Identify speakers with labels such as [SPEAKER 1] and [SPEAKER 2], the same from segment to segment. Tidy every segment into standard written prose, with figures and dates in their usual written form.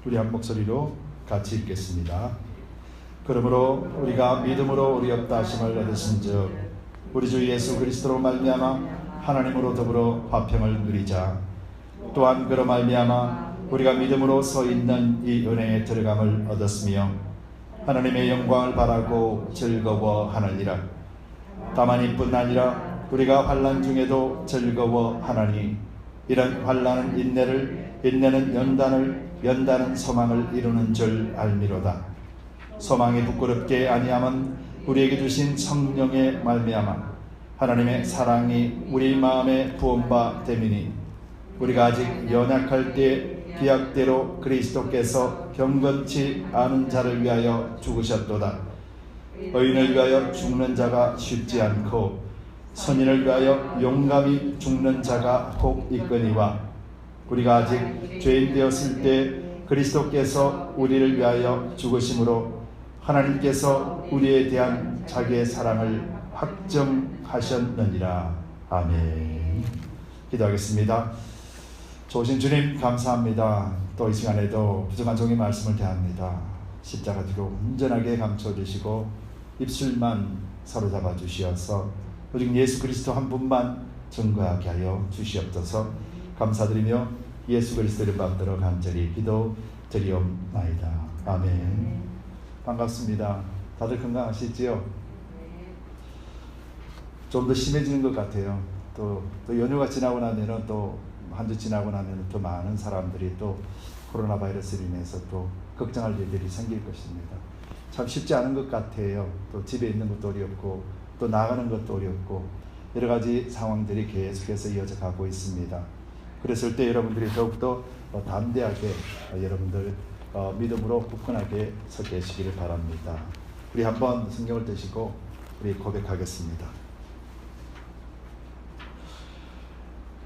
[SPEAKER 1] 우리 한 목소리로 같이 읽겠습니다. 그러므로 우리가 믿음으로 우리 없다 하심을 얻으신즉 우리 주 예수 그리스도로 말미암아 하나님으로 더불어 화평을 누리자. 또한 그로 말미암아 우리가 믿음으로 서 있는 이 은혜에 들어감을 얻었으며 하나님의 영광을 바라고 즐거워하느니라. 다만 이뿐 아니라 우리가 환난 중에도 즐거워하나니 이런 환난은 인내를, 인내는 연단을, 연단은 소망을 이루는 줄 알미로다. 소망이 부끄럽게 아니함은 우리에게 주신 성령의 말미암아 하나님의 사랑이 우리 마음에 부음바 됨이니 우리가 아직 연약할 때 기약대로 그리스도께서 경건치 않은 자를 위하여 죽으셨도다. 의인을 위하여 죽는 자가 쉽지 않고 선인을 위하여 용감히 죽는 자가 혹 있거니와 우리가 아직 죄인 되었을 때 그리스도께서 우리를 위하여 죽으심으로 하나님께서 우리에 대한 자기의 사랑을 확정하셨느니라. 아멘. 기도하겠습니다. 좋으신 주님 감사합니다. 또 이 시간에도 부족한 종의 말씀을 대합니다. 십자가 뒤로 온전하게 감춰주시고 입술만 사로잡아 주시어서 오직 예수 그리스도 한 분만 증거하게 하여 주시옵소서. 감사드리며 예수 그리스도를 받들어 간절히 기도드리옵나이다. 아멘. 반갑습니다. 다들 건강하시지요? 좀 더 심해지는 것 같아요. 또 연휴가 지나고 나면은 또 한 주 지나고 나면 더 많은 사람들이 또 코로나 바이러스로 인해서 또 걱정할 일들이 생길 것입니다. 참 쉽지 않은 것 같아요. 또 집에 있는 것도 어렵고 또 나가는 것도 어렵고 여러 가지 상황들이 계속해서 이어져 가고 있습니다. 그랬을 때 여러분들이 더욱더 담대하게 여러분들 믿음으로 굳건하게 서 계시기를 바랍니다. 우리 한번 성경을 떼시고 우리 고백하겠습니다.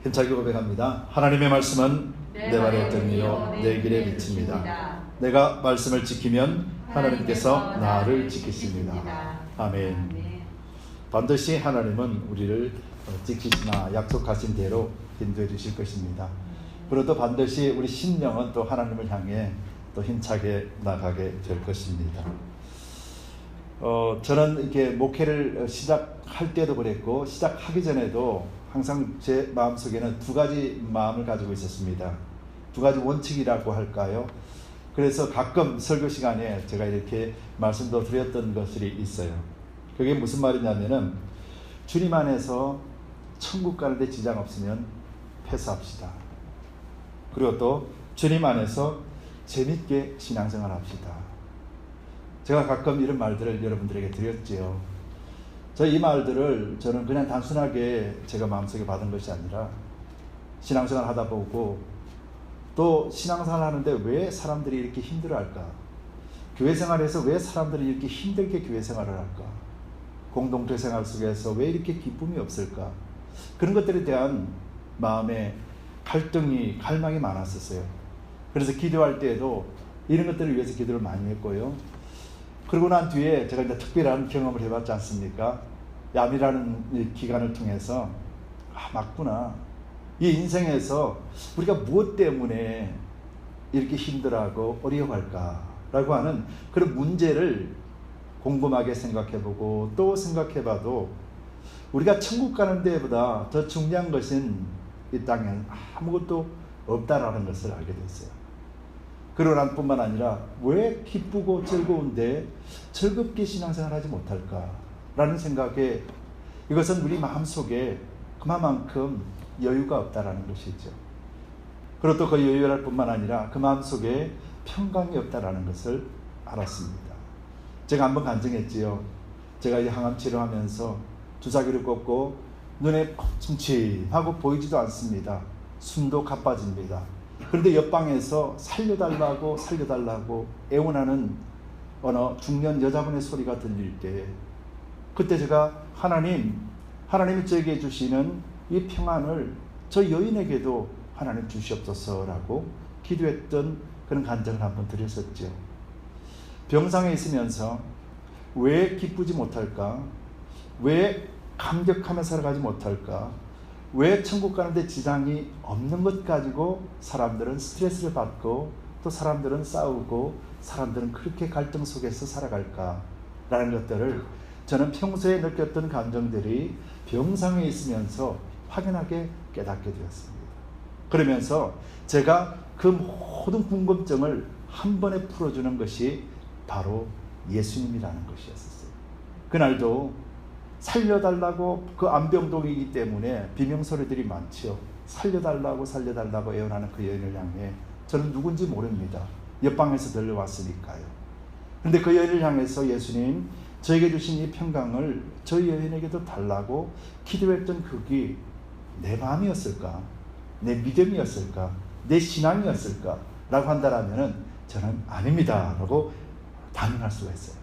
[SPEAKER 1] 힘차게 고백합니다. 하나님의 말씀은 내 발의 등이요 내 길의 빛입니다. 내가 말씀을 지키면 하나님께서 나를 지키십니다. 아멘. 반드시 하나님은 우리를 지키시나 약속하신 대로 인도해 주실 것입니다. 그리고 반드시 우리 심령은 또 하나님을 향해 또 힘차게 나가게 될 것입니다. 저는 이렇게 목회를 시작할 때도 그랬고 시작하기 전에도 항상 제 마음속에는 두 가지 마음을 가지고 있었습니다. 두 가지 원칙이라고 할까요? 그래서 가끔 설교 시간에 제가 이렇게 말씀도 드렸던 것들이 있어요. 그게 무슨 말이냐면은 주님 안에서 천국 가는데 지장 없으면 패스합시다. 그리고 또 주님 안에서 재밌게 신앙생활 합시다. 제가 가끔 이런 말들을 여러분들에게 드렸지요. 이 말들을 저는 그냥 단순하게 제가 마음속에 받은 것이 아니라 신앙생활 하다 보고 또 신앙생활 하는데 왜 사람들이 이렇게 힘들어할까? 교회 생활에서 왜 사람들이 이렇게 힘들게 교회 생활을 할까? 공동체 생활 속에서 왜 이렇게 기쁨이 없을까? 그런 것들에 대한 마음의 갈등이, 갈망이 많았었어요. 그래서 기도할 때에도 이런 것들을 위해서 기도를 많이 했고요. 그러고 난 뒤에 제가 이제 특별한 경험을 해봤지 않습니까? 야미라는 기간을 통해서 맞구나. 이 인생에서 우리가 무엇 때문에 이렇게 힘들어하고 어려워할까라고 하는 그런 문제를 곰곰하게 생각해보고 또 생각해봐도 우리가 천국 가는 데보다 더 중요한 것은 이 땅엔 아무것도 없다라는 것을 알게 됐어요. 그러고 난 뿐만 아니라 왜 기쁘고 즐거운데 즐겁게 신앙생활하지 못할까라는 생각에 이것은 우리 마음속에 그만큼 여유가 없다라는 것이죠. 그리고 또 그 여유할 뿐만 아니라 그 마음속에 평강이 없다라는 것을 알았습니다. 제가 한번 간증했지요. 제가 이 항암 치료하면서 주사기를 꽂고 눈에 침침하고 보이지도 않습니다. 숨도 가빠집니다. 그런데 옆방에서 살려달라고 애원하는 어느 중년 여자분의 소리가 들릴 때 그때 제가 하나님이 저에게 주시는 이 평안을 저 여인에게도 하나님 주시옵소서라고 기도했던 그런 간증을 한번 드렸었죠. 병상에 있으면서 왜 기쁘지 못할까? 왜 감격하며 살아가지 못할까? 왜 천국 가는데 지장이 없는 것 가지고 사람들은 스트레스를 받고 또 사람들은 싸우고 사람들은 그렇게 갈등 속에서 살아갈까라는 것들을 저는 평소에 느꼈던 감정들이 병상에 있으면서 확연하게 깨닫게 되었습니다. 그러면서 제가 그 모든 궁금증을 한 번에 풀어주는 것이 바로 예수님이라는 것이었어요. 그날도 살려달라고, 그 암병동이기 때문에 비명소리들이 많죠. 살려달라고 애원하는 그 여인을 향해 저는 누군지 모릅니다. 옆방에서 들려왔으니까요. 그런데 그 여인을 향해서 예수님, 저에게 주신 이 평강을 저희 여인에게도 달라고 기도했던 그게 내 마음이었을까? 내 믿음이었을까? 내 신앙이었을까? 라고 한다면 저는 아닙니다 라고 단언할 수가 있어요.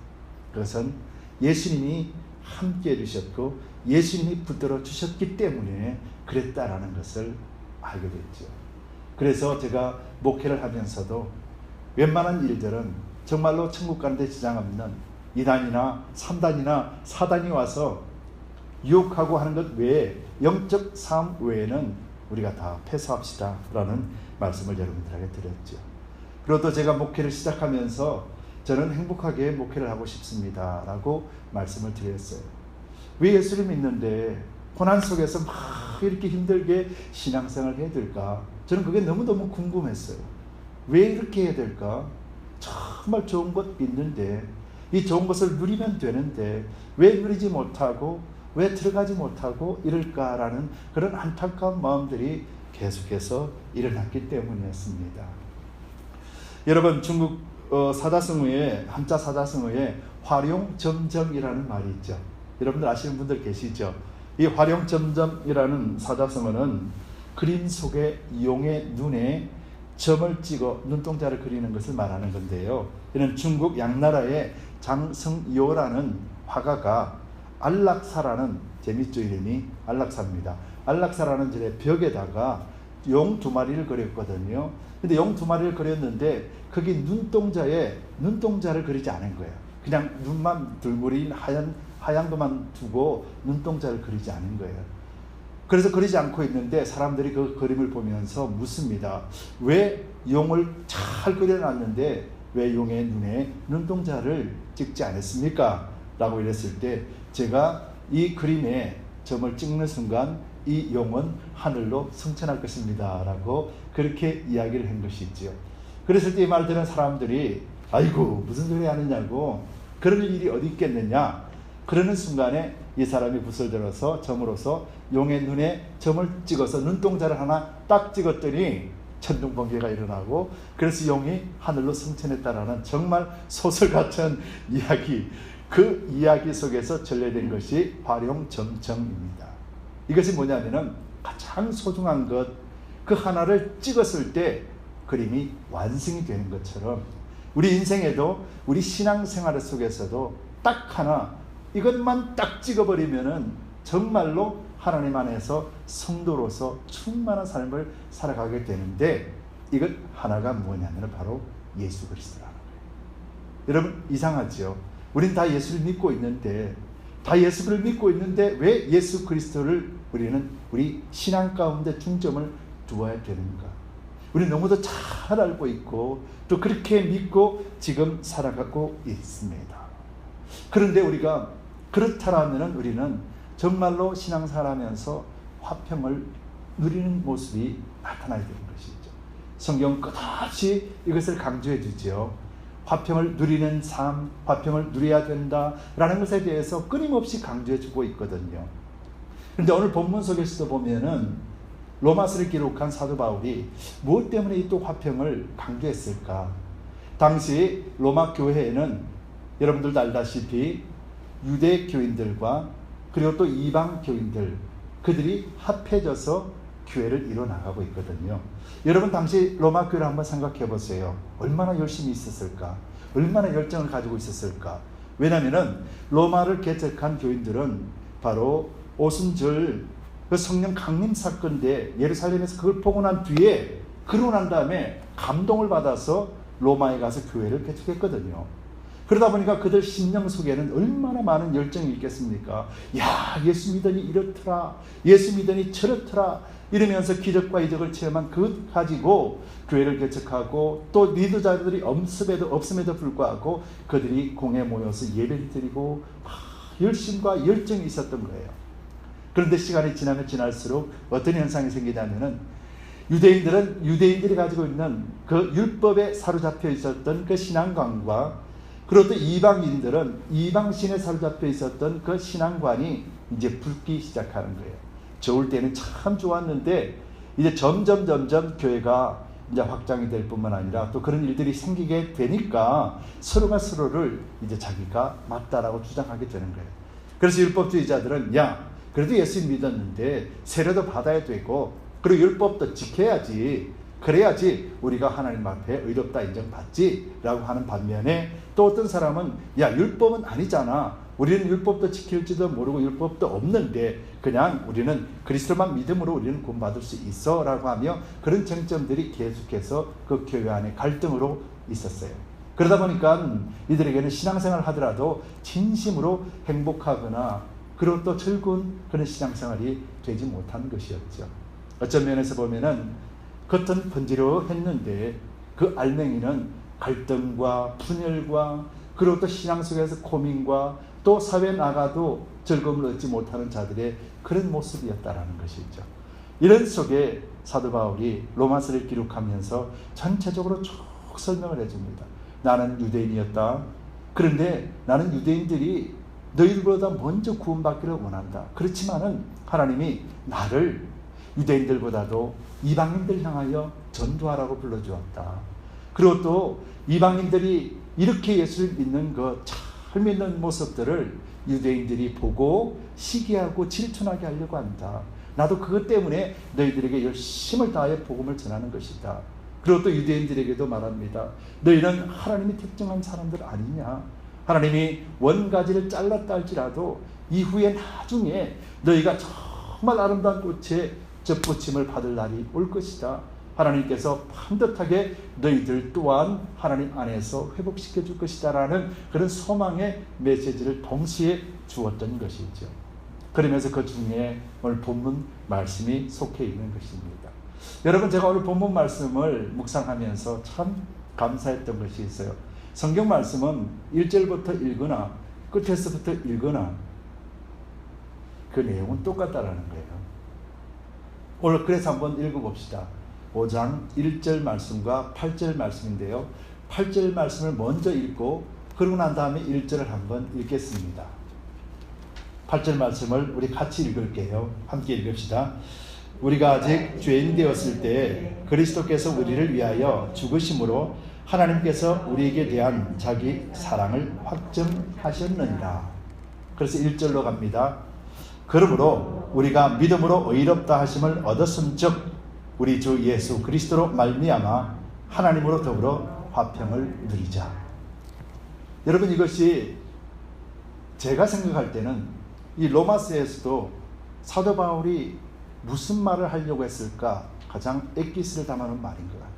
[SPEAKER 1] 그것은 예수님이 함께 해주셨고 예수님이 붙들어 주셨기 때문에 그랬다라는 것을 알게 됐죠. 그래서 제가 목회를 하면서도 웬만한 일들은 정말로 천국 가는데 지장 없는 2단이나 3단이나 4단이 와서 유혹하고 하는 것 외에, 영적 삶 외에는 우리가 다 패소합시다 라는 말씀을 여러분들에게 드렸죠. 그리고 또 제가 목회를 시작하면서 저는 행복하게 목회를 하고 싶습니다 라고 말씀을 드렸어요. 왜 예수를 믿는데 고난 속에서 막 이렇게 힘들게 신앙생활을 해야 될까? 저는 그게 너무너무 궁금했어요. 왜 이렇게 해야 될까? 정말 좋은 것 믿는데, 이 좋은 것을 누리면 되는데 왜 누리지 못하고 왜 들어가지 못하고 이럴까라는 그런 안타까운 마음들이 계속해서 일어났기 때문이었습니다. 여러분, 중국 사자성어에, 한자 사자성어에 활용점점이라는 말이 있죠. 여러분들 아시는 분들 계시죠? 이 활용점점이라는 사자성어는 그림 속에 용의 눈에 점을 찍어 눈동자를 그리는 것을 말하는 건데요. 이는 중국 양나라의 장성요라는 화가가 안락사라는, 재밌죠 이름이, 안락사입니다. 안락사라는 절의 벽에다가 용 2마리를 그렸거든요. 근데 용 2마리를 그렸는데 거기 눈동자에 눈동자를 그리지 않은 거예요. 그냥 눈만 둘그린 하얀 것만 두고 눈동자를 그리지 않은 거예요. 그래서 그리지 않고 있는데 사람들이 그 그림을 보면서 묻습니다. 왜 용을 잘 그려놨는데 왜 용의 눈에 눈동자를 찍지 않았습니까? 라고 이랬을 때 제가 이 그림에 점을 찍는 순간 이 용은 하늘로 승천할 것입니다 라고 그렇게 이야기를 한 것이 있죠. 그랬을 때 이 말 들은 사람들이 아이고 무슨 소리 하느냐고, 그럴 일이 어디 있겠느냐, 그러는 순간에 이 사람이 붓을 들어서 점으로서 용의 눈에 점을 찍어서 눈동자를 하나 딱 찍었더니 천둥번개가 일어나고 그래서 용이 하늘로 승천했다라는 정말 소설 같은 이야기, 그 이야기 속에서 전래된 것이 활용점점입니다. 이것이 뭐냐면은 가장 소중한 것, 그 하나를 찍었을 때 그림이 완성이 되는 것처럼 우리 인생에도, 우리 신앙생활 속에서도 딱 하나, 이것만 딱 찍어버리면은 정말로 하나님 안에서 성도로서 충만한 삶을 살아가게 되는데, 이것 하나가 뭐냐면 바로 예수 그리스도라는 거예요. 여러분 이상하죠? 우린 다 예수를 믿고 있는데, 왜 예수 그리스도를 우리는 우리 신앙 가운데 중점을 두어야 되는가? 우리 너무도 잘 알고 있고 또 그렇게 믿고 지금 살아가고 있습니다. 그런데 우리가 그렇다라면 우리는 정말로 신앙생활하면서 화평을 누리는 모습이 나타나야 되는 것이죠. 성경 끝없이 이것을 강조해 주죠. 화평을 누리는 삶, 화평을 누려야 된다라는 것에 대해서 끊임없이 강조해 주고 있거든요. 그런데 오늘 본문 속에서도 보면은 로마서를 기록한 사도 바울이 무엇 때문에 또 화평을 강조했을까? 당시 로마 교회에는 여러분들도 알다시피 유대 교인들과 그리고 또 이방 교인들, 그들이 합해져서 교회를 이뤄나가고 있거든요. 여러분 당시 로마 교회를 한번 생각해 보세요. 얼마나 열심히 있었을까? 얼마나 열정을 가지고 있었을까? 왜냐하면 로마를 개척한 교인들은 바로 오순절 그 성령 강림 사건 때 예루살렘에서 그걸 보고 난 뒤에, 그러고 난 다음에 감동을 받아서 로마에 가서 교회를 개척했거든요. 그러다 보니까 그들 심령 속에는 얼마나 많은 열정이 있겠습니까? 야, 예수 믿으니 이렇더라, 예수 믿으니 저렇더라 이러면서 기적과 이적을 체험한 그것 가지고 교회를 개척하고, 또 리더자들이 없음에도 불구하고 그들이 공에 모여서 예배를 드리고 열심과 열정이 있었던 거예요. 그런데 시간이 지나면 지날수록 어떤 현상이 생기냐면은, 유대인들이 가지고 있는 그 율법에 사로잡혀 있었던 그 신앙관과, 그리고 또 이방인들은 이방신에 사로잡혀 있었던 그 신앙관이 이제 붉기 시작하는 거예요. 좋을 때는 참 좋았는데 이제 점점 교회가 이제 확장이 될 뿐만 아니라 또 그런 일들이 생기게 되니까 서로가 서로를 이제 자기가 맞다라고 주장하게 되는 거예요. 그래서 율법주의자들은, 야, 그래도 예수 믿었는데 세례도 받아야 되고, 그리고 율법도 지켜야지, 그래야지 우리가 하나님 앞에 의롭다 인정받지 라고 하는 반면에, 또 어떤 사람은, 야, 율법은 아니잖아, 우리는 율법도 지킬지도 모르고 율법도 없는데 그냥 우리는 그리스도만 믿음으로 우리는 구원받을 수 있어 라고 하며, 그런 쟁점들이 계속해서 그 교회 안에 갈등으로 있었어요. 그러다 보니까 이들에게는 신앙생활을 하더라도 진심으로 행복하거나 그리고 또 즐거운 그런 신앙생활이 되지 못한 것이었죠. 어떤 면에서 보면은 겉은 번지르했는데 그 알맹이는 갈등과 분열과, 그리고 또 신앙 속에서 고민과, 또 사회에 나가도 즐거움을 얻지 못하는 자들의 그런 모습이었다라는 것이죠. 이런 속에 사도 바울이 로마서를 기록하면서 전체적으로 쭉 설명을 해줍니다. 나는 유대인이었다. 그런데 나는 유대인들이 너희들보다 먼저 구원받기를 원한다. 그렇지만은 하나님이 나를 유대인들보다도 이방인들 향하여 전도하라고 불러주었다. 그리고 또 이방인들이 이렇게 예수를 믿는 잘 믿는 모습들을 유대인들이 보고 시기하고 질투나게 하려고 한다. 나도 그것 때문에 너희들에게 열심을 다해 복음을 전하는 것이다. 그리고 또 유대인들에게도 말합니다. 너희는 하나님이 특정한 사람들 아니냐. 하나님이 원가지를 잘랐다 할지라도 이후에 나중에 너희가 정말 아름다운 꽃에 접붙임을 받을 날이 올 것이다. 하나님께서 반듯하게 너희들 또한 하나님 안에서 회복시켜 줄 것이다 라는 그런 소망의 메시지를 동시에 주었던 것이죠. 그러면서 그 중에 오늘 본문 말씀이 속해 있는 것입니다. 여러분, 제가 오늘 본문 말씀을 묵상하면서 참 감사했던 것이 있어요. 성경 말씀은 1절부터 읽거나 끝에서부터 읽거나 그 내용은 똑같다라는 거예요. 오늘 그래서 한번 읽어봅시다. 5장 1절 말씀과 8절 말씀인데요. 8절 말씀을 먼저 읽고 그러고 난 다음에 1절을 한번 읽겠습니다. 8절 말씀을 우리 같이 읽을게요. 함께 읽읍시다. 우리가 아직 죄인 되었을 때 그리스도께서 우리를 위하여 죽으심으로 하나님께서 우리에게 대한 자기 사랑을 확증하셨느니라. 그래서 1절로 갑니다. 그러므로 우리가 믿음으로 의롭다 하심을 얻었음즉 우리 주 예수 그리스도로 말미암아 하나님으로 더불어 화평을 누리자. 여러분, 이것이 제가 생각할 때는 이 로마서에서도 사도 바울이 무슨 말을 하려고 했을까 가장 엑기스를 담아놓은 말인 것 같아요.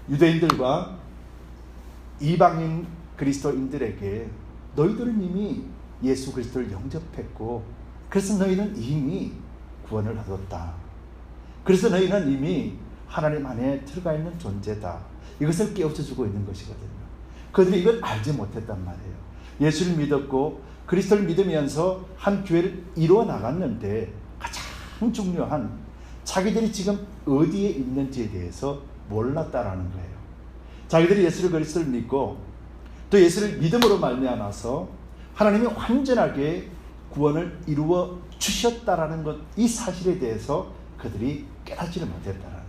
[SPEAKER 1] 유대인들과 이방인 그리스도인들에게 너희들은 이미 예수 그리스도를 영접했고 그래서 너희는 이미 구원을 얻었다. 그래서 너희는 이미 하나님 안에 들어가 있는 존재다. 이것을 깨우쳐주고 있는 것이거든요. 그들이 이걸 알지 못했단 말이에요. 예수를 믿었고 그리스도를 믿으면서 한 교회를 이루어 나갔는데 가장 중요한 자기들이 지금 어디에 있는지에 대해서 몰랐다라는 거예요. 자기들이 예수를 그리스도를 믿고 또 예수를 믿음으로 말미암아서 하나님이 완전하게 구원을 이루어 주셨다라는 것, 이 사실에 대해서 그들이 깨닫지를 못했다는 거예요.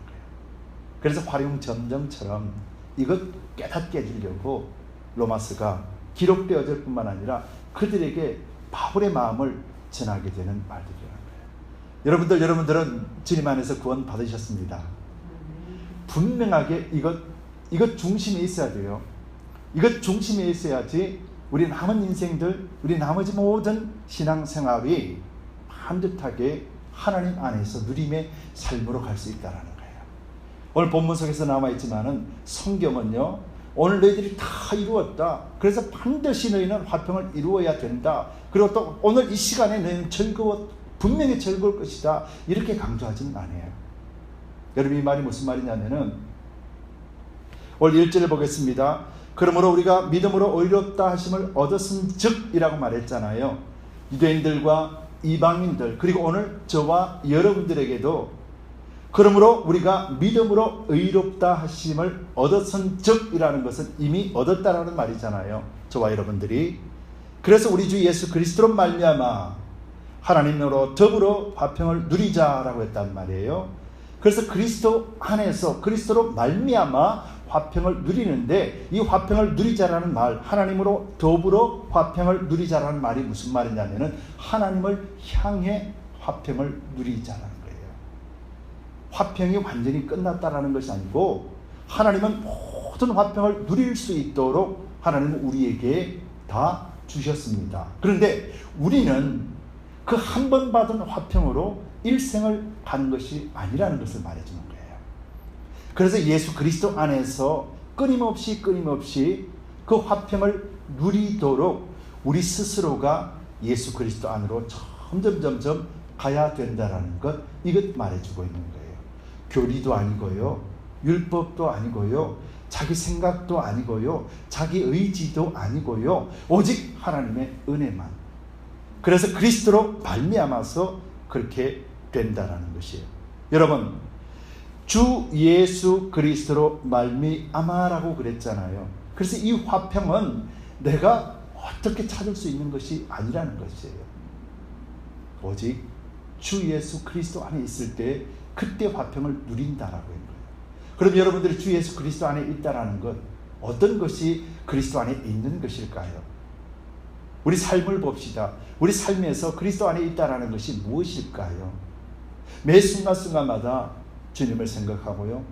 [SPEAKER 1] 그래서 화룡점정처럼 이것 깨닫게 해주려고 로마서가 기록되어질 뿐만 아니라 그들에게 바울의 마음을 전하게 되는 말들이라는 거예요. 여러분들은 주님 안에서 구원 받으셨습니다. 분명하게 이것 중심에 있어야 돼요. 이것 중심에 있어야지 우리 남은 인생들, 우리 나머지 모든 신앙생활이 반듯하게 하나님 안에서 누림의 삶으로 갈 수 있다는 거예요. 오늘 본문 속에서 나와 있지만은 성경은요, 오늘 너희들이 다 이루었다. 그래서 반드시 너희는 화평을 이루어야 된다. 그리고 또 오늘 이 시간에 너희는 분명히 즐거울 것이다. 이렇게 강조하지는 않아요. 여러분, 이 말이 무슨 말이냐면은 오늘 1절을 보겠습니다. 그러므로 우리가 믿음으로 의롭다 하심을 얻었은즉 이라고 말했잖아요. 유대인들과 이방인들, 그리고 오늘 저와 여러분들에게도 그러므로 우리가 믿음으로 의롭다 하심을 얻었은즉 이라는 것은 이미 얻었다라는 말이잖아요. 저와 여러분들이. 그래서 우리 주 예수 그리스도로 말미암아 하나님으로 더불어 화평을 누리자라고 했단 말이에요. 그래서 그리스도 안에서 그리스도로 말미암아 화평을 누리는데, 이 화평을 누리자라는 말, 하나님으로 더불어 화평을 누리자라는 말이 무슨 말이냐면은 하나님을 향해 화평을 누리자라는 거예요. 화평이 완전히 끝났다라는 것이 아니고 하나님은 모든 화평을 누릴 수 있도록 하나님은 우리에게 다 주셨습니다. 그런데 우리는 그 한 번 받은 화평으로 일생을 가는 것이 아니라는 것을 말해주는 거예요. 그래서 예수 그리스도 안에서 끊임없이 그 화평을 누리도록 우리 스스로가 예수 그리스도 안으로 점점 가야 된다는 것, 이것 말해주고 있는 거예요. 교리도 아니고요, 율법도 아니고요, 자기 생각도 아니고요, 자기 의지도 아니고요, 오직 하나님의 은혜만. 그래서 그리스도로 말미암아서 그렇게 된다라는 것이에요. 여러분, 주 예수 그리스도로 말미암아라고 그랬잖아요. 그래서 이 화평은 내가 어떻게 찾을 수 있는 것이 아니라는 것이에요. 오직 주 예수 그리스도 안에 있을 때 그때 화평을 누린다라고 하는 거예요. 그럼 여러분들이 주 예수 그리스도 안에 있다라는 것, 어떤 것이 그리스도 안에 있는 것일까요? 우리 삶을 봅시다. 우리 삶에서 그리스도 안에 있다라는 것이 무엇일까요? 매 순간순간마다 주님을 생각하고요,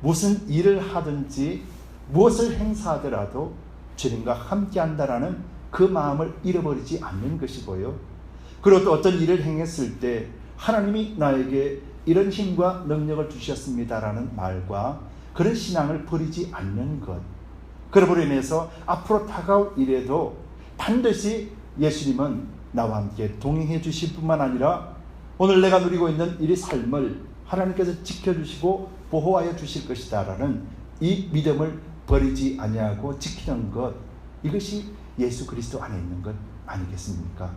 [SPEAKER 1] 무슨 일을 하든지 무엇을 행사하더라도 주님과 함께 한다라는 그 마음을 잃어버리지 않는 것이고요, 그리고 또 어떤 일을 행했을 때 하나님이 나에게 이런 힘과 능력을 주셨습니다라는 말과 그런 신앙을 버리지 않는 것, 그러므로 인해서 앞으로 다가올 일에도 반드시 예수님은 나와 함께 동행해 주실 뿐만 아니라 오늘 내가 누리고 있는 이 삶을 하나님께서 지켜주시고 보호하여 주실 것이다 라는 이 믿음을 버리지 아니하고 지키는 것, 이것이 예수 그리스도 안에 있는 것 아니겠습니까?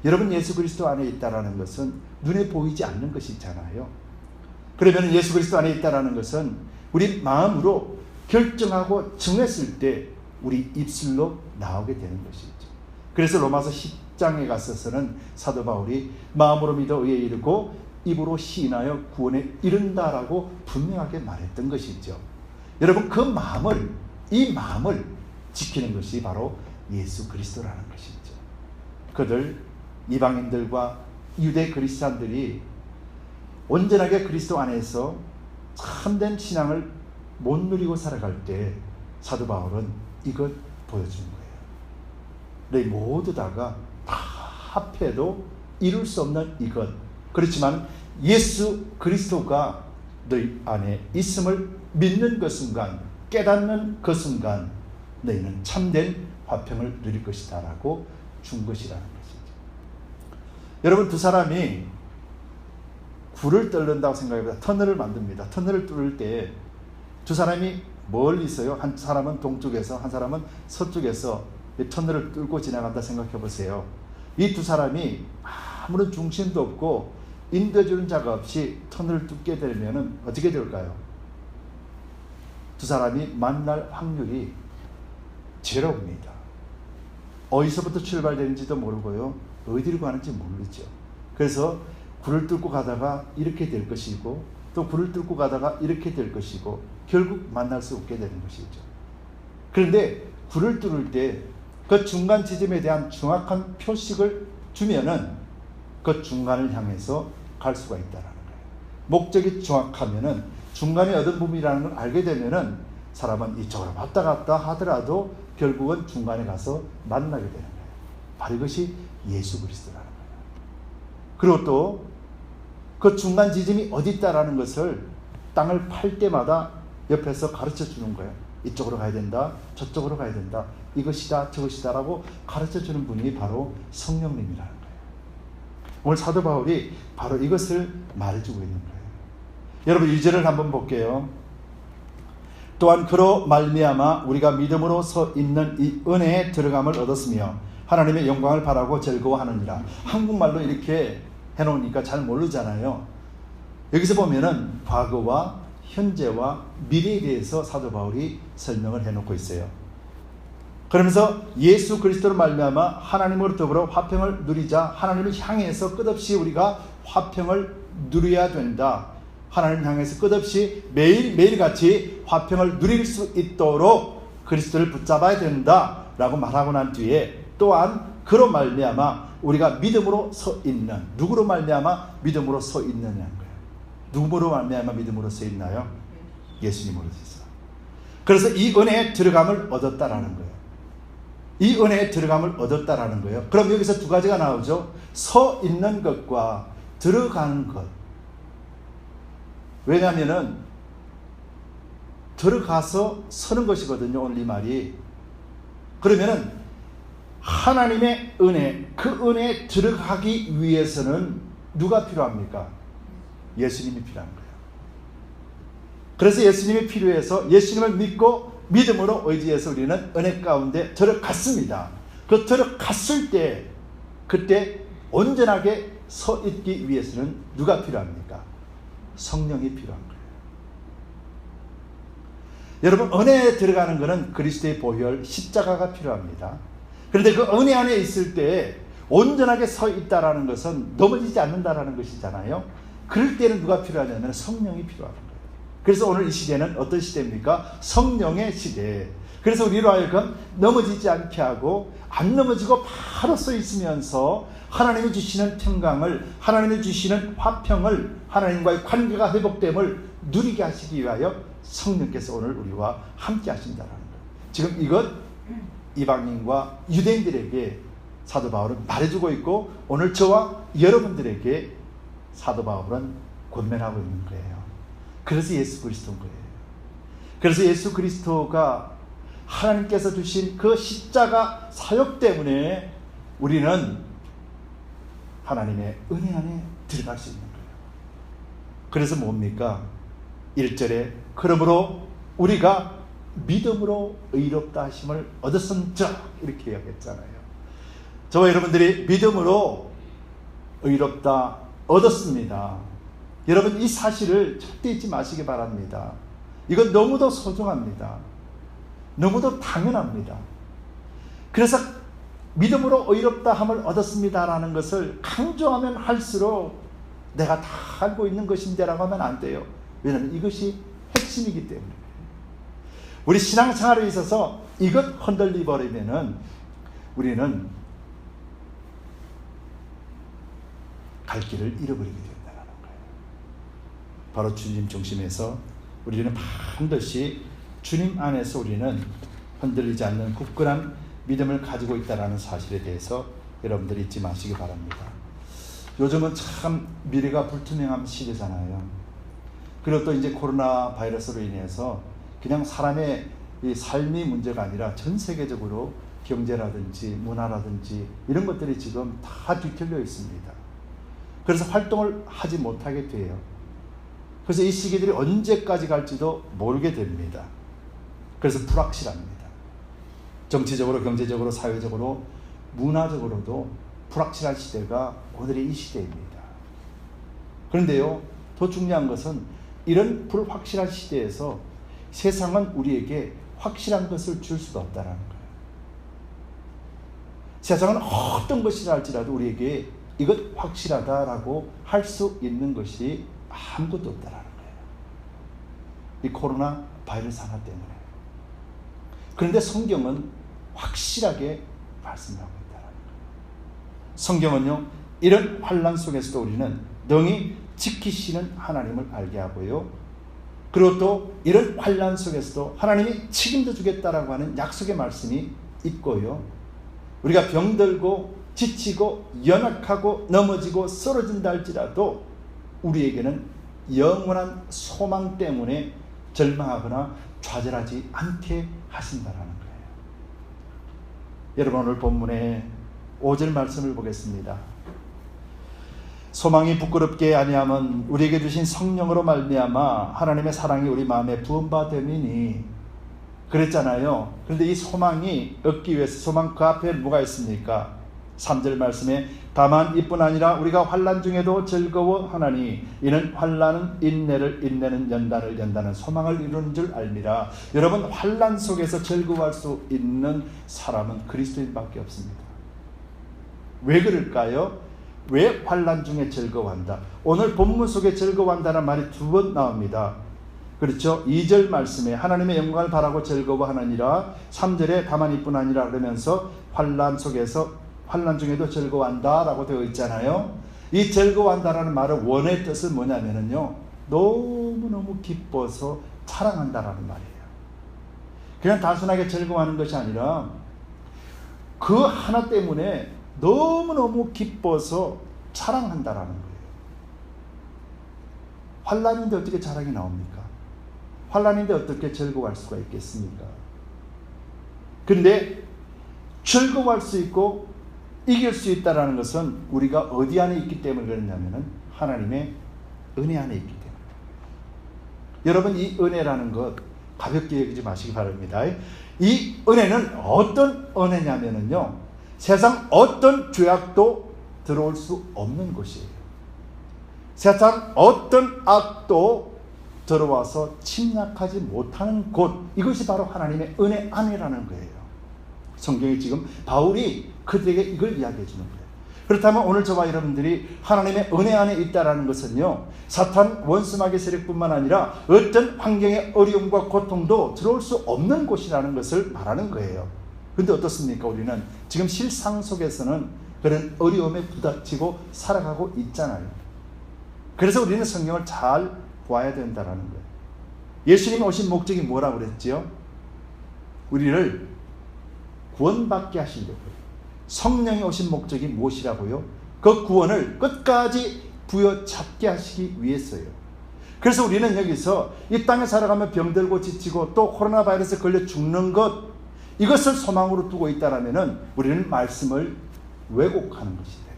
[SPEAKER 1] 여러분, 예수 그리스도 안에 있다라는 것은 눈에 보이지 않는 것이 있잖아요. 그러면 예수 그리스도 안에 있다라는 것은 우리 마음으로 결정하고 정했을 때 우리 입술로 나오게 되는 것이죠. 그래서 로마서 10장에 갔어서는 사도 바울이 마음으로 믿어 의에 이르고 입으로 시인하여 구원에 이른다라고 분명하게 말했던 것이죠. 여러분, 이 마음을 지키는 것이 바로 예수 그리스도라는 것이죠. 그들 이방인들과 유대 그리스도인들이 온전하게 그리스도 안에서 참된 신앙을 못 누리고 살아갈 때 사도 바울은 이것 보여준 거예요. 너희 모두 다가 다 합해도 이룰 수 없는 이것, 그렇지만 예수 그리스도가 너희 안에 있음을 믿는 그 순간, 깨닫는 그 순간 너희는 참된 화평을 누릴 것이다 라고 준 것이라는 것이죠. 여러분, 두 사람이 굴을 뚫는다고 생각해보다 터널을 만듭니다. 터널을 뚫을 때 두 사람이 멀리서요, 한 사람은 동쪽에서 한 사람은 서쪽에서 이 터널을 뚫고 지나간다 생각해 보세요. 이 두 사람이 아무런 중심도 없고 인도해주는 자가 없이 터널을 뚫게 되면 어떻게 될까요? 두 사람이 만날 확률이 제로입니다. 어디서부터 출발되는지도 모르고요, 어디로 가는지 모르죠. 그래서 굴을 뚫고 가다가 이렇게 될 것이고, 또 굴을 뚫고 가다가 이렇게 될 것이고, 결국 만날 수 없게 되는 것이죠. 그런데 굴을 뚫을 때 그 중간 지점에 대한 정확한 표식을 주면은 그 중간을 향해서 갈 수가 있다는 거예요. 목적이 정확하면은 중간에 어떤 부분이라는 걸 알게 되면은 사람은 이쪽으로 왔다 갔다 하더라도 결국은 중간에 가서 만나게 되는 거예요. 바로 이것이 예수 그리스도라는 거예요. 그리고 또 그 중간 지점이 어디 있다라는 것을 땅을 팔 때마다 옆에서 가르쳐 주는 거예요. 이쪽으로 가야 된다, 저쪽으로 가야 된다, 이것이다 저것이다 라고 가르쳐 주는 분이 바로 성령님이라는 거예요. 오늘 사도 바울이 바로 이것을 말해주고 있는 거예요. 여러분 2절을 한번 볼게요. 또한 그로 말미암아 우리가 믿음으로 서 있는 이 은혜에 들어감을 얻었으며 하나님의 영광을 바라고 즐거워하느니라. 한국말로 이렇게 해놓으니까 잘 모르잖아요. 여기서 보면은 과거와 현재와 미래에 대해서 사도 바울이 설명을 해놓고 있어요. 그러면서 예수 그리스도로 말미암아 하나님으로 더불어 화평을 누리자. 하나님을 향해서 끝없이 우리가 화평을 누려야 된다. 하나님 향해서 끝없이 매일같이 화평을 누릴 수 있도록 그리스도를 붙잡아야 된다 라고 말하고 난 뒤에 또한 그로 말미암아 우리가 믿음으로 서 있는, 누구로 말미암아 믿음으로 서 있느냐는 거예요. 누구로 말미암아 믿음으로 서 있나요? 예수님으로 서 있어요. 그래서 이 은혜에 들어감을 얻었다라는 거예요. 이 은혜에 들어감을 얻었다라는 거예요. 그럼 여기서 두 가지가 나오죠. 서 있는 것과 들어가는 것. 왜냐하면은 들어가서 서는 것이거든요. 오늘 이 말이. 그러면은 하나님의 은혜, 그 은혜에 들어가기 위해서는 누가 필요합니까? 예수님이 필요한 거예요. 그래서 예수님이 필요해서 예수님을 믿고 믿음으로 의지해서 우리는 은혜 가운데 들어갔습니다. 그 들어갔을 때 그때 온전하게 서 있기 위해서는 누가 필요합니까? 성령이 필요한 거예요. 여러분 은혜에 들어가는 것은 그리스도의 보혈 십자가가 필요합니다. 그런데 그 은혜 안에 있을 때 온전하게 서 있다라는 것은 넘어지지 않는다라는 것이잖아요. 그럴 때는 누가 필요하냐면 성령이 필요한 거예요. 그래서 오늘 이 시대는 어떤 시대입니까? 성령의 시대. 그래서 우리로 하여금 넘어지지 않게 하고 안 넘어지고 바로 서 있으면서 하나님이 주시는 평강을, 하나님이 주시는 화평을, 하나님과의 관계가 회복됨을 누리게 하시기 위하여 성령께서 오늘 우리와 함께 하신다는 거예요. 지금 이것 이방인과 유대인들에게 사도 바울은 말해주고 있고 오늘 저와 여러분들에게 사도 바울은 권면하고 있는 거예요. 그래서 예수 그리스도인 거예요. 그래서 예수 그리스도가 하나님께서 주신 그 십자가 사역 때문에 우리는 하나님의 은혜 안에 들어갈 수 있는 거예요. 그래서 뭡니까? 1절에 그러므로 우리가 믿음으로 의롭다 하심을 얻었음즉 이렇게 이야기했잖아요. 저와 여러분들이 믿음으로 의롭다 얻었습니다. 여러분 이 사실을 절대 잊지 마시기 바랍니다. 이건 너무도 소중합니다. 너무도 당연합니다. 그래서 믿음으로 의롭다 함을 얻었습니다라는 것을 강조하면 할수록 내가 다 알고 있는 것인데라고 하면 안 돼요. 왜냐하면 이것이 핵심이기 때문에. 우리 신앙생활에 있어서 이것 흔들리 버리면은 우리는 갈 길을 잃어버리게 된다는 거예요. 바로 주님 중심에서 우리는 반드시 주님 안에서 우리는 흔들리지 않는 굳건한 믿음을 가지고 있다는 사실에 대해서 여러분들이 잊지 마시기 바랍니다. 요즘은 참 미래가 불투명한 시대잖아요. 그리고 또 이제 코로나 바이러스로 인해서 그냥 사람의 이 삶이 문제가 아니라 전 세계적으로 경제라든지 문화라든지 이런 것들이 지금 다 뒤틀려 있습니다. 그래서 활동을 하지 못하게 돼요. 그래서 이 시기들이 언제까지 갈지도 모르게 됩니다. 그래서 불확실합니다. 정치적으로, 경제적으로, 사회적으로, 문화적으로도 불확실한 시대가 오늘의 이 시대입니다. 그런데요, 더 중요한 것은 이런 불확실한 시대에서 세상은 우리에게 확실한 것을 줄 수가 없다는 거예요. 세상은 어떤 것이라 할지라도 우리에게 이것 확실하다라고 할 수 있는 것이 아무것도 없다라는 거예요. 이 코로나 바이러스 하나 때문에. 그런데 성경은 확실하게 말씀하고 있다는 거예요. 성경은요, 이런 환난 속에서도 우리는 능히 지키시는 하나님을 알게 하고요. 그리고 또 이런 환난 속에서도 하나님이 책임져 주겠다라고 하는 약속의 말씀이 있고요. 우리가 병들고 지치고 연약하고 넘어지고 쓰러진다 할지라도 우리에게는 영원한 소망 때문에 절망하거나 좌절하지 않게 하신다라는 거예요. 여러분, 오늘 본문의 5절 말씀을 보겠습니다. 소망이 부끄럽게 아니함은 우리에게 주신 성령으로 말미암아 하나님의 사랑이 우리 마음에 부음바 됨이니, 그랬잖아요. 그런데 이 소망이 얻기 위해서 소망 그 앞에 뭐가 있습니까? 3절 말씀에 다만 이뿐 아니라 우리가 환난 중에도 즐거워하나니 이는 환난은 인내를, 인내는 연단을, 연단은 소망을 이루는 줄 알미라. 여러분, 환난 속에서 즐거워할 수 있는 사람은 그리스도인밖에 없습니다. 왜 그럴까요? 왜 환난 중에 즐거워한다? 오늘 본문 속에 즐거워한다는 말이 2번 나옵니다. 그렇죠? 2절 말씀에 하나님의 영광을 바라고 즐거워하느니라, 3절에 다만 이뿐 아니라 그러면서 환난 속에서 환난 중에도 즐거워한다 라고 되어 있잖아요. 이 즐거워한다라는 말의 원의 뜻은 뭐냐면요, 너무너무 기뻐서 자랑한다라는 말이에요. 그냥 단순하게 즐거워하는 것이 아니라 그 하나 때문에 너무너무 기뻐서 자랑한다라는 거예요. 환난인데 어떻게 자랑이 나옵니까? 환난인데 어떻게 즐거워할 수가 있겠습니까? 그런데 즐거워할 수 있고 이길 수 있다는 것은 우리가 어디 안에 있기 때문에 그러냐면 하나님의 은혜 안에 있기 때문에. 여러분, 이 은혜라는 것 가볍게 여기지 마시기 바랍니다. 이 은혜는 어떤 은혜냐면요, 세상 어떤 죄악도 들어올 수 없는 것이에요. 세상 어떤 악도 들어와서 침략하지 못하는 곳, 이것이 바로 하나님의 은혜 안이라는 거예요. 성경에 지금 바울이 그들에게 이걸 이야기해 주는 거예요. 그렇다면 오늘 저와 여러분들이 하나님의 은혜 안에 있다라는 것은요, 사탄 원수마귀 세력뿐만 아니라 어떤 환경의 어려움과 고통도 들어올 수 없는 곳이라는 것을 말하는 거예요. 그런데 어떻습니까? 우리는 지금 실상 속에서는 그런 어려움에 부닥치고 살아가고 있잖아요. 그래서 우리는 성경을 잘 보아야 된다라는 거예요. 예수님이 오신 목적이 뭐라고 그랬지요? 우리를 구원받게 하시려고요. 성령이 오신 목적이 무엇이라고요? 그 구원을 끝까지 부여잡게 하시기 위해서요. 그래서 우리는 여기서 이 땅에 살아가며 병들고 지치고 또 코로나 바이러스에 걸려 죽는 것, 이것을 소망으로 두고 있다라면은 우리는 말씀을 왜곡하는 것이 돼요.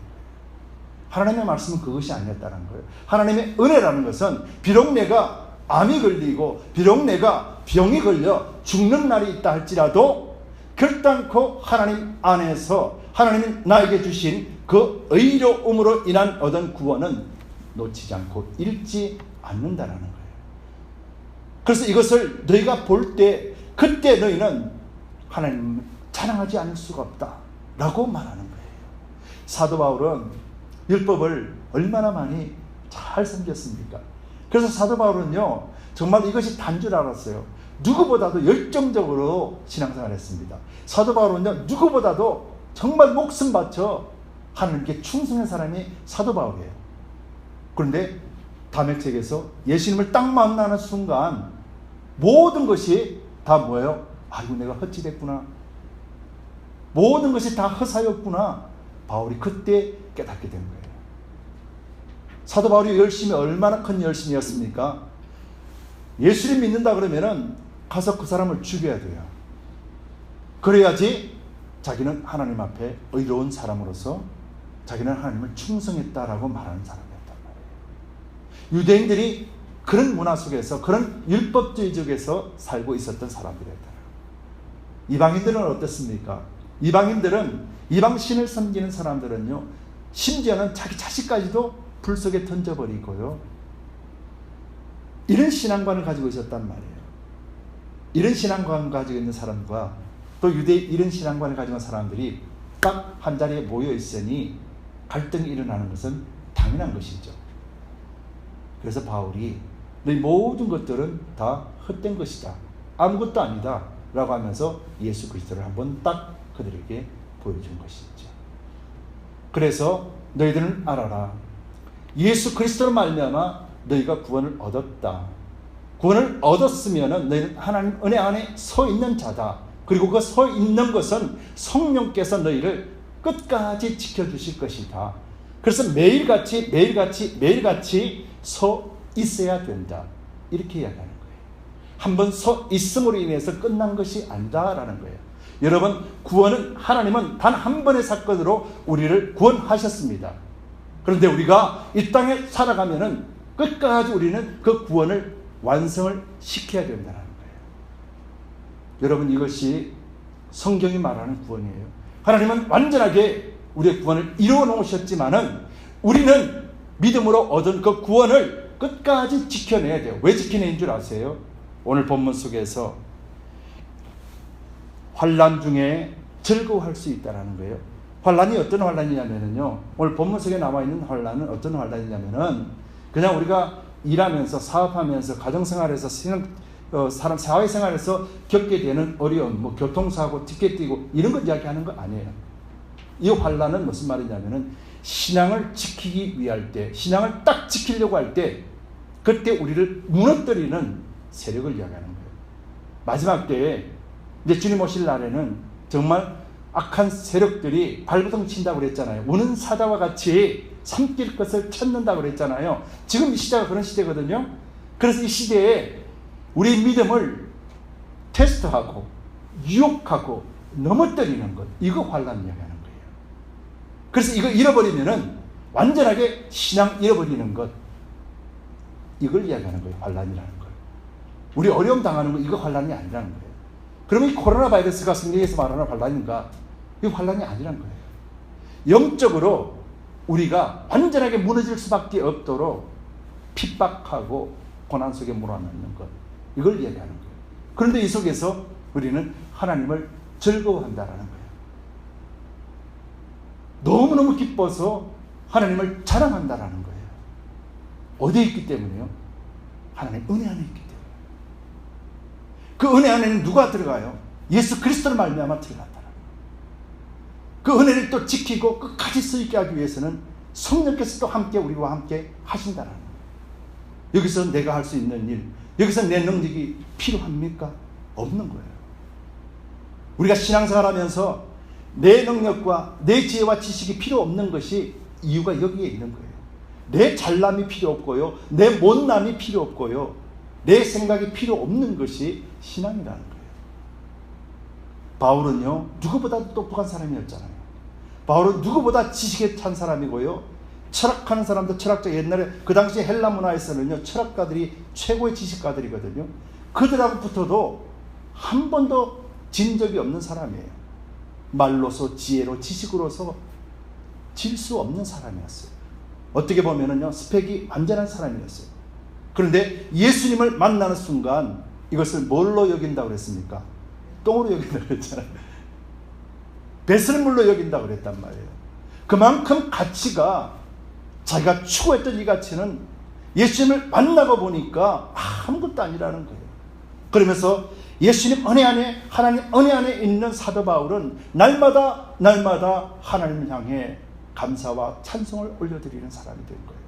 [SPEAKER 1] 하나님의 말씀은 그것이 아니었다는 거예요. 하나님의 은혜라는 것은 비록 내가 암이 걸리고 비록 내가 병이 걸려 죽는 날이 있다 할지라도 결단코 하나님 안에서 하나님이 나에게 주신 그 의로움으로 인한 얻은 구원은 놓치지 않고 잃지 않는다라는 거예요. 그래서 이것을 너희가 볼 때 그때 너희는 하나님을 자랑하지 않을 수가 없다라고 말하는 거예요. 사도 바울은 율법을 얼마나 많이 잘 섬겼습니까? 그래서 사도 바울은요, 정말 이것이 단 줄 알았어요. 누구보다도 열정적으로 신앙생활을 했습니다. 사도 바울은요, 누구보다도 정말 목숨 바쳐 하나님께 충성한 사람이 사도 바울이에요. 그런데 담액책에서 예수님을 딱 만나는 순간 모든 것이 다 뭐예요? 아이고, 내가 헛짓했구나. 모든 것이 다 허사였구나. 바울이 그때 깨닫게 된 거예요. 사도 바울이 열심히, 얼마나 큰 열심이었습니까? 예수를 믿는다 그러면은 가서 그 사람을 죽여야 돼요. 그래야지 자기는 하나님 앞에 의로운 사람으로서 자기는 하나님을 충성했다라고 말하는 사람이었단 말이에요. 유대인들이 그런 문화 속에서, 그런 율법주의 속에서 살고 있었던 사람들이었다. 이방인들은 어떻습니까? 이방인들은, 이방신을 섬기는 사람들은요, 심지어는 자기 자식까지도 불 속에 던져버리고요, 이런 신앙관을 가지고 있었단 말이에요. 이런 신앙관을 가지고 있는 사람과 또 이런 신앙관을 가지고 있는 사람들이 딱 한 자리에 모여 있으니 갈등이 일어나는 것은 당연한 것이죠. 그래서 바울이 너희 모든 것들은 다 헛된 것이다, 아무것도 아니다 라고 하면서 예수 그리스도를 한번 딱 그들에게 보여준 것이죠. 그래서 너희들은 알아라, 예수 그리스도로 말미암아 너희가 구원을 얻었다. 구원을 얻었으면 너희는 하나님 은혜 안에 서 있는 자다. 그리고 그 서 있는 것은 성령께서 너희를 끝까지 지켜주실 것이다. 그래서 매일같이 서 있어야 된다. 이렇게 이야기하는 거예요. 한번 서 있음으로 인해서 끝난 것이 아니다라는 거예요. 여러분, 구원은 하나님은 단 한 번의 사건으로 우리를 구원하셨습니다. 그런데 우리가 이 땅에 살아가면은 끝까지 우리는 그 구원을 완성을 시켜야 된다는 거예요. 여러분, 이것이 성경이 말하는 구원이에요. 하나님은 완전하게 우리의 구원을 이루어 놓으셨지만은 우리는 믿음으로 얻은 그 구원을 끝까지 지켜내야 돼요. 왜 지켜내는 줄 아세요? 오늘 본문 속에서 환난 중에 즐거워할 수 있다는 거예요. 환난이 어떤 환난이냐면요, 오늘 본문 속에 나와 있는 환난은 어떤 환난이냐면은 그냥 우리가 일하면서 사업하면서 가정생활에서 사람 사회생활에서 겪게 되는 어려움, 뭐 교통사고, 티켓 띄고 이런 것 이야기하는 거 아니에요. 이 환난은 무슨 말이냐면은 신앙을 지키기 위할 때, 신앙을 딱 지키려고 할 때 그때 우리를 무너뜨리는 세력을 이야기하는 거예요. 마지막 때에 이제 주님 오실 날에는 정말 악한 세력들이 발버둥 친다고 그랬잖아요. 우는 사자와 같이 삼킬 것을 찾는다고 그랬잖아요. 지금 이 시대가 그런 시대거든요. 그래서 이 시대에 우리 믿음을 테스트하고 유혹하고 넘어뜨리는 것, 이거 환난 이야기하는 거예요. 그래서 이거 잃어버리면은 완전하게 신앙 잃어버리는 것, 이걸 이야기하는 거예요. 환난이라는 걸. 우리 어려움 당하는 거, 이거 환난이 아니라는 거예요. 그러면 이 코로나 바이러스가 성경에서 말하는 환난인가? 이거 환난이 아니라는 거예요. 영적으로 우리가 완전하게 무너질 수밖에 없도록 핍박하고 고난 속에 몰아넣는 것, 이걸 이야기하는 거예요. 그런데 이 속에서 우리는 하나님을 즐거워한다라는 거예요. 너무너무 기뻐서 하나님을 자랑한다라는 거예요. 어디에 있기 때문에요? 하나님 은혜 안에 있기 때문에. 그 은혜 안에는 누가 들어가요? 예수 그리스도를 말미암아 들어간다라는 거예요. 그 은혜를 또 지키고 끝까지 서 있게 하기 위해서는 성령께서 또 함께 우리와 함께 하신다라는 거예요. 여기서 내가 할 수 있는 일, 여기서 내 능력이 필요합니까? 없는 거예요. 우리가 신앙생활하면서 내 능력과 내 지혜와 지식이 필요 없는 것이 이유가 여기에 있는 거예요. 내 잘남이 필요 없고요, 내 못남이 필요 없고요, 내 생각이 필요 없는 것이 신앙이라는 거예요. 바울은요, 누구보다도 똑똑한 사람이었잖아요. 바울은 누구보다 지식에 찬 사람이고요, 철학하는 사람도 철학자, 옛날에 그 당시 헬라 문화에서는요, 철학가들이 최고의 지식가들이거든요. 그들하고 붙어도 한 번도 진 적이 없는 사람이에요. 말로서, 지혜로, 지식으로서 질 수 없는 사람이었어요. 어떻게 보면은요, 스펙이 완전한 사람이었어요. 그런데 예수님을 만나는 순간 이것을 뭘로 여긴다고 그랬습니까? 똥으로 여긴다고 그랬잖아요. 배설물로 여긴다고 그랬단 말이에요. 그만큼 가치가, 자기가 추구했던 이 가치는 예수님을 만나고 보니까 아무것도 아니라는 거예요. 그러면서 예수님 은혜 안에, 하나님 은혜 안에 있는 사도 바울은 날마다 하나님을 향해 감사와 찬송을 올려드리는 사람이 된 거예요.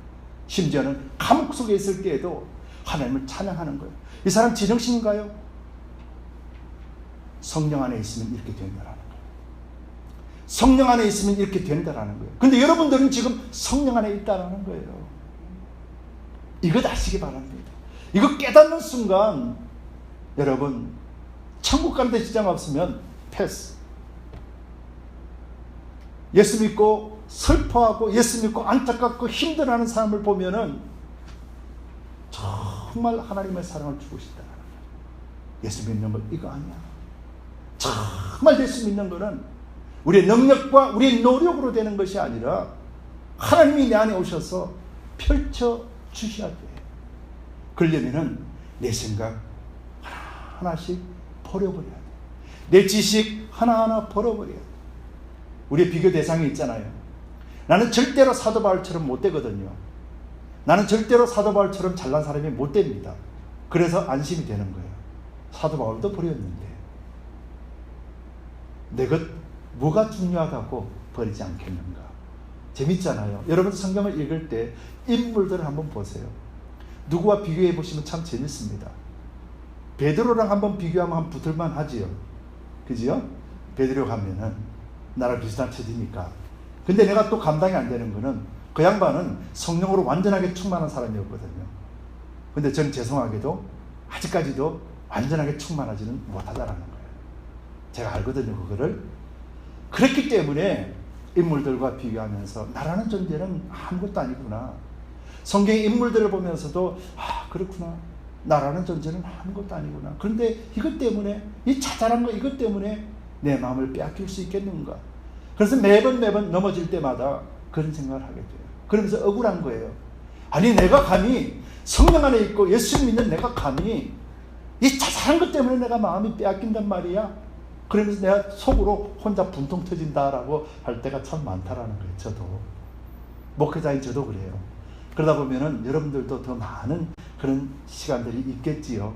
[SPEAKER 1] 심지어는 감옥 속에 있을 때에도 하나님을 찬양하는 거예요. 이 사람 지정신인가요? 성령 안에 있으면 이렇게 된다라는 거예요. 성령 안에 있으면 이렇게 된다라는 거예요. 근데 여러분들은 지금 성령 안에 있다라는 거예요. 이것 아시기 바랍니다. 이거 깨닫는 순간 여러분, 천국 가는 데 지장 없으면 패스. 예수 믿고 슬퍼하고 예수 믿고 안타깝고 힘들어하는 사람을 보면은 정말 하나님의 사랑을 주고 싶다. 예수 믿는 건 이거 아니야. 정말 예수 믿는 거는 우리의 능력과 우리의 노력으로 되는 것이 아니라 하나님이 내 안에 오셔서 펼쳐 주셔야 돼. 그러려면은 내 생각 하나하나씩 버려버려야 돼. 내 지식 하나하나 버려버려야 돼. 우리의 비교 대상이 있잖아요. 나는 절대로 사도 바울처럼 못 되거든요. 나는 절대로 사도 바울처럼 잘난 사람이 못 됩니다. 그래서 안심이 되는 거예요. 사도 바울도 버렸는데 내 것 뭐가 중요하다고 버리지 않겠는가. 재밌잖아요. 여러분 성경을 읽을 때 인물들을 한번 보세요. 누구와 비교해 보시면 참 재밌습니다. 베드로랑 한번 비교하면 한 붙을만 하지요. 그지요? 베드로 가면은 나랑 비슷한 처지니까. 근데 내가 또 감당이 안 되는 거는 그 양반은 성령으로 완전하게 충만한 사람이었거든요. 근데 저는 죄송하게도 아직까지도 완전하게 충만하지는 못하다라는 거예요. 제가 알거든요, 그거를. 그렇기 때문에 인물들과 비교하면서 나라는 존재는 아무것도 아니구나. 성경의 인물들을 보면서도 그렇구나. 나라는 존재는 아무것도 아니구나. 그런데 이것 때문에, 이 자잘한 거 이것 때문에 내 마음을 빼앗길 수 있겠는가. 그래서 매번 넘어질 때마다 그런 생각을 하게 돼요. 그러면서 억울한 거예요. 아니, 내가 감히 성령 안에 있고 예수 믿는 내가 감히 이 자잘한 것 때문에 내가 마음이 빼앗긴단 말이야. 그러면서 내가 속으로 혼자 분통 터진다라고 할 때가 참 많다라는 거예요. 저도 목회자인 저도 그래요. 그러다 보면은 여러분들도 더 많은 그런 시간들이 있겠지요.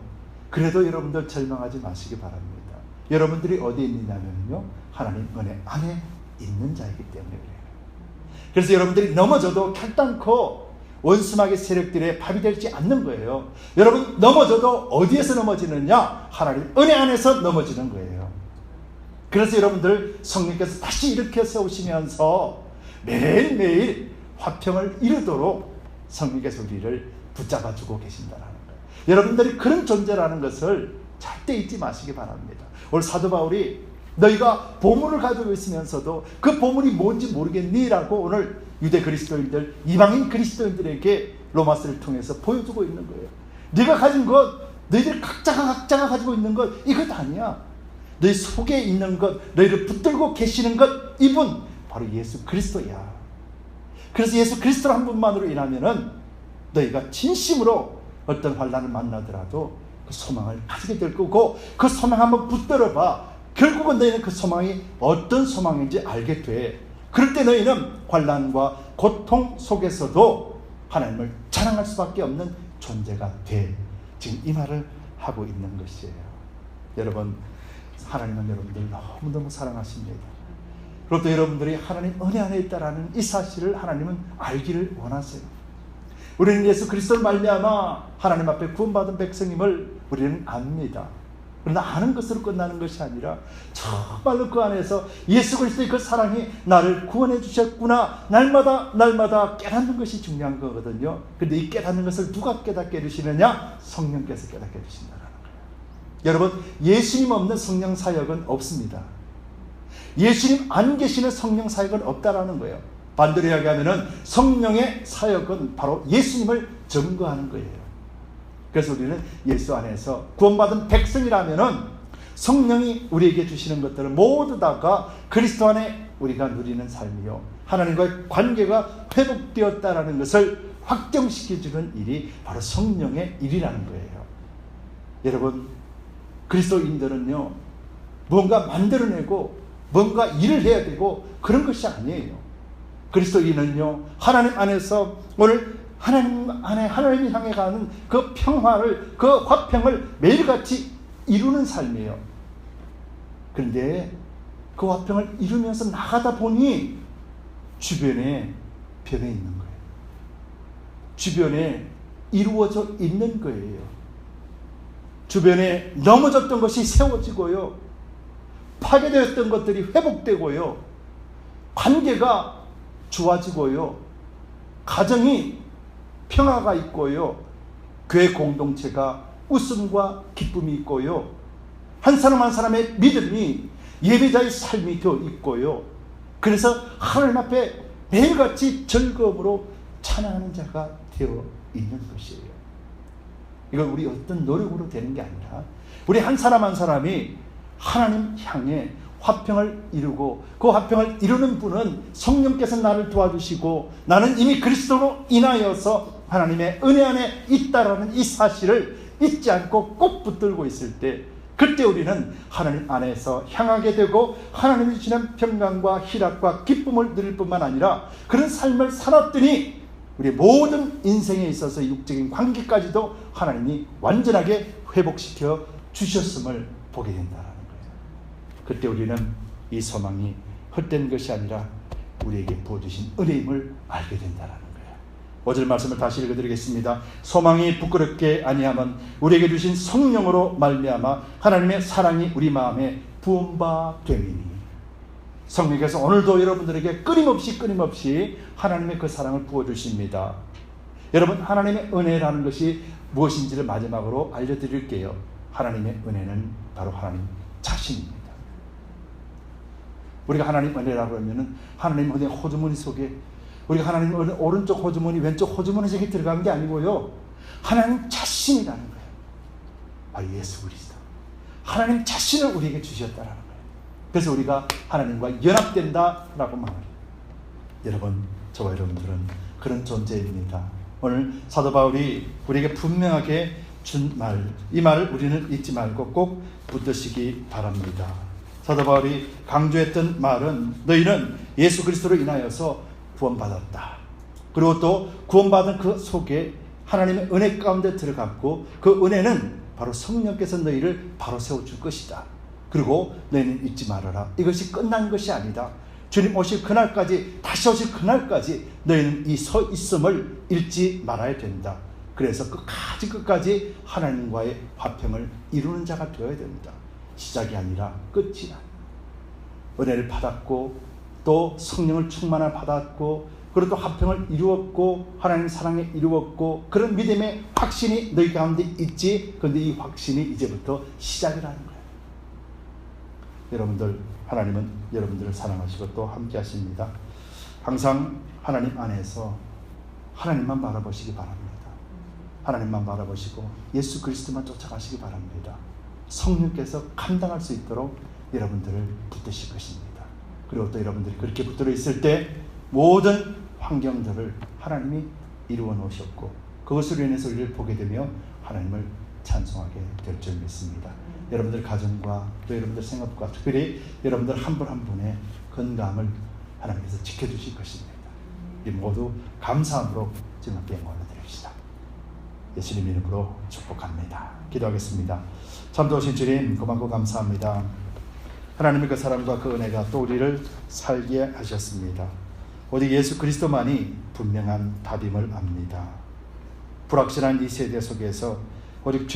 [SPEAKER 1] 그래도 여러분들 절망하지 마시기 바랍니다. 여러분들이 어디에 있느냐면요, 하나님 은혜 안에 있는 자이기 때문에 그래요. 그래서 여러분들이 넘어져도 결단코 원수마귀 세력들의 밥이 되지 않는 거예요. 여러분, 넘어져도 어디에서 넘어지느냐? 하나님 은혜 안에서 넘어지는 거예요. 그래서 여러분들 성령께서 다시 일으켜 세우시면서 매일매일 화평을 이루도록 성령께서 우리를 붙잡아주고 계신다는 거예요. 여러분들이 그런 존재라는 것을 절대 잊지 마시기 바랍니다. 오늘 사도 바울이 너희가 보물을 가지고 있으면서도 그 보물이 뭔지 모르겠니? 라고 오늘 유대 그리스도인들, 이방인 그리스도인들에게 로마서를 통해서 보여주고 있는 거예요. 네가 가진 것, 너희들 각자가 가지고 있는 것, 이것 아니야. 너희 속에 있는 것, 너희를 붙들고 계시는 것, 이분 바로 예수 그리스도야. 그래서 예수 그리스도 한 분만으로 인하면은 너희가 진심으로 어떤 환난을 만나더라도 그 소망을 가지게 될 거고, 그 소망 한번 붙들어봐. 결국은 너희는 그 소망이 어떤 소망인지 알게 돼. 그럴 때 너희는 환난과 고통 속에서도 하나님을 자랑할 수밖에 없는 존재가 돼. 지금 이 말을 하고 있는 것이에요. 여러분, 하나님은 여러분들 너무너무 사랑하십니다. 그리고 또 여러분들이 하나님 은혜 안에 있다라는 이 사실을 하나님은 알기를 원하세요. 우리는 예수 그리스도를 말미암아 하나님 앞에 구원받은 백성임을 우리는 압니다. 그러나 아는 것으로 끝나는 것이 아니라 정말로 그 안에서 예수 그리스도의 그 사랑이 나를 구원해 주셨구나, 날마다 깨닫는 것이 중요한 거거든요. 그런데 이 깨닫는 것을 누가 깨닫게 해주시느냐? 성령께서 깨닫게 해주신다는 거예요. 여러분, 예수님 없는 성령 사역은 없습니다. 예수님 안 계시는 성령 사역은 없다라는 거예요. 반대로 이야기하면 성령의 사역은 바로 예수님을 증거하는 거예요. 그래서 우리는 예수 안에서 구원받은 백성이라면 성령이 우리에게 주시는 것들을 모두 다가 그리스도 안에 우리가 누리는 삶이요, 하나님과의 관계가 회복되었다라는 것을 확정시켜주는 일이 바로 성령의 일이라는 거예요. 여러분, 그리스도인들은요, 뭔가 만들어내고 뭔가 일을 해야 되고 그런 것이 아니에요. 그리스도인은요, 하나님 안에서 오늘 하나님 안에 하나님을 향해 가는 그 평화를, 그 화평을 매일같이 이루는 삶이에요. 그런데 그 화평을 이루면서 나가다 보니 주변에 변해 있는 거예요. 주변에 이루어져 있는 거예요. 주변에 넘어졌던 것이 세워지고요, 파괴되었던 것들이 회복되고요, 관계가 좋아지고요, 가정이 평화가 있고요, 교회 공동체가 웃음과 기쁨이 있고요, 한 사람 한 사람의 믿음이 예배자의 삶이 되어 있고요. 그래서 하나님 앞에 매일같이 즐거움으로 찬양하는 자가 되어 있는 것이에요. 이건 우리 어떤 노력으로 되는 게 아니라 우리 한 사람 한 사람이 하나님 향해 화평을 이루고, 그 화평을 이루는 분은 성령께서 나를 도와주시고 나는 이미 그리스도로 인하여서 하나님의 은혜 안에 있다라는 이 사실을 잊지 않고 꼭 붙들고 있을 때, 그때 우리는 하나님 안에서 향하게 되고 하나님이 주시는 평강과 희락과 기쁨을 누릴 뿐만 아니라 그런 삶을 살았더니 우리 모든 인생에 있어서 육적인 관계까지도 하나님이 완전하게 회복시켜 주셨음을 보게 된다는 거예요. 그때 우리는 이 소망이 헛된 것이 아니라 우리에게 부어주신 은혜임을 알게 된다는 거예요. 5절 말씀을 다시 읽어드리겠습니다. 소망이 부끄럽게 아니하면 우리에게 주신 성령으로 말미암아 하나님의 사랑이 우리 마음에 부은 바 되리니. 성령께서 오늘도 여러분들에게 끊임없이 하나님의 그 사랑을 부어주십니다. 여러분, 하나님의 은혜라는 것이 무엇인지를 마지막으로 알려드릴게요. 하나님의 은혜는 바로 하나님 자신입니다. 우리가 하나님 은혜라고 하면은 하나님 은혜 호주머니 속에 우리가 하나님 은혜 오른쪽 호주머니 왼쪽 호주머니 속에 들어간 게 아니고요. 하나님 자신이라는 거예요. 바로 예수 그리스도. 하나님 자신을 우리에게 주셨다라는 거예요. 그래서 우리가 하나님과 연합된다라고 말해요. 여러분, 저와 여러분들은 그런 존재입니다. 오늘 사도 바울이 우리에게 분명하게 준 말, 이 말을 우리는 잊지 말고 꼭 붙드시기 바랍니다. 사도 바울이 강조했던 말은 너희는 예수 그리스도로 인하여서 구원받았다. 그리고 또 구원받은 그 속에 하나님의 은혜 가운데 들어갔고 그 은혜는 바로 성령께서 너희를 바로 세워줄 것이다. 그리고 너희는 잊지 말아라. 이것이 끝난 것이 아니다. 주님 오실 그날까지, 다시 오실 그날까지 너희는 이 서 있음을 잊지 말아야 된다. 그래서 끝까지 하나님과의 화평을 이루는 자가 되어야 됩니다. 시작이 아니라 끝이라. 은혜를 받았고 또 성령을 충만을 받았고 그리고 또 화평을 이루었고 하나님 사랑에 이루었고 그런 믿음의 확신이 너희 가운데 있지. 그런데 이 확신이 이제부터 시작이라는 거예요. 여러분들, 하나님은 여러분들을 사랑하시고 또 함께 하십니다. 항상 하나님 안에서 하나님만 바라보시기 바랍니다. 하나님만 바라보시고 예수 그리스도만 쫓아가시기 바랍니다. 성령께서 감당할 수 있도록 여러분들을 붙드실 것입니다. 그리고 또 여러분들이 그렇게 붙들어 있을 때 모든 환경들을 하나님이 이루어 놓으셨고 그것으로 인해서 우리를 보게 되며 하나님을 찬송하게 될 줄 믿습니다. 여러분들 가정과 또 여러분들 생업과 특별히 여러분들 한 분 한 분의 건강을 하나님께서 지켜주실 것입니다. 이 모두 감사함으로 주님께 영광을 드립시다. 예수님 이름으로 축복합니다. 기도하겠습니다. 참 좋으신 주님, 고맙고 감사합니다. 하나님의 그 사랑과 그 은혜가 또 우리를 살게 하셨습니다. 오직 예수 그리스도만이 분명한 답임을 압니다. 불확실한 이 세대 속에서 오직